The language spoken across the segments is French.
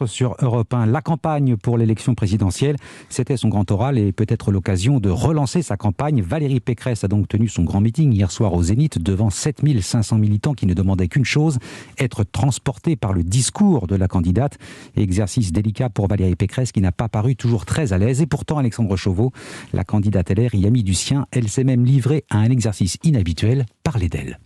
4 sur Europe 1. La campagne pour l'élection présidentielle, c'était son grand oral et peut-être l'occasion de relancer sa campagne. Valérie Pécresse a donc tenu son grand meeting hier soir au Zénith devant 7500 militants qui ne demandaient qu'une chose, être transportés par le discours de la candidate. Exercice délicat pour Valérie Pécresse qui n'a pas paru toujours très à l'aise. Et pourtant, Alexandre Chauveau, la candidate LR, y a mis du sien. Elle s'est même livrée à un exercice inhabituel, parler d'elle.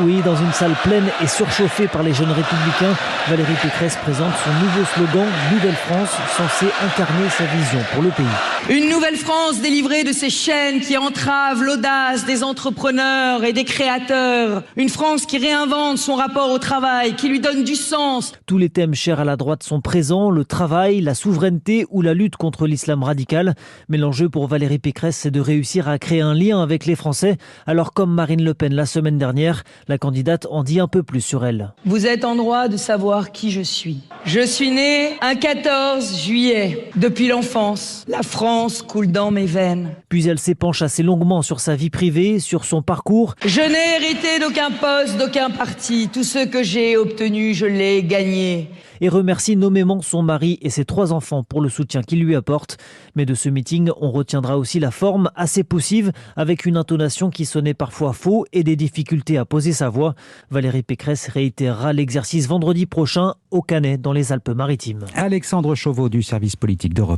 Oui, dans une salle pleine et surchauffée par les jeunes républicains, Valérie Pécresse présente son nouveau slogan « Nouvelle France », censé incarner sa vision pour le pays. Une nouvelle France délivrée de ces chaînes qui entravent l'audace des entrepreneurs et des créateurs. Une France qui réinvente son rapport au travail, qui lui donne du sens. Tous les thèmes chers à la droite sont présents, le travail, la souveraineté ou la lutte contre l'islam radical. Mais l'enjeu pour Valérie Pécresse, c'est de réussir à créer un lien avec les Français. Alors comme Marine Le Pen la semaine dernière, la candidate en dit un peu plus sur elle. Vous êtes en droit de savoir qui je suis. Je suis née un 14 juillet. Depuis l'enfance, la France coule dans mes veines. Puis elle s'épanche assez longuement sur sa vie privée, sur son parcours. Je n'ai hérité d'aucun poste, d'aucun parti. Tout ce que j'ai obtenu, je l'ai gagné. Et remercie nommément son mari et ses 3 enfants pour le soutien qu'ils lui apportent. Mais de ce meeting, on retiendra aussi la forme assez poussive, avec une intonation qui sonnait parfois faux et des difficultés à poser sa voix. Valérie Pécresse réitérera l'exercice vendredi prochain au Canet, dans les Alpes-Maritimes. Alexandre Chauveau du service politique d'Europe.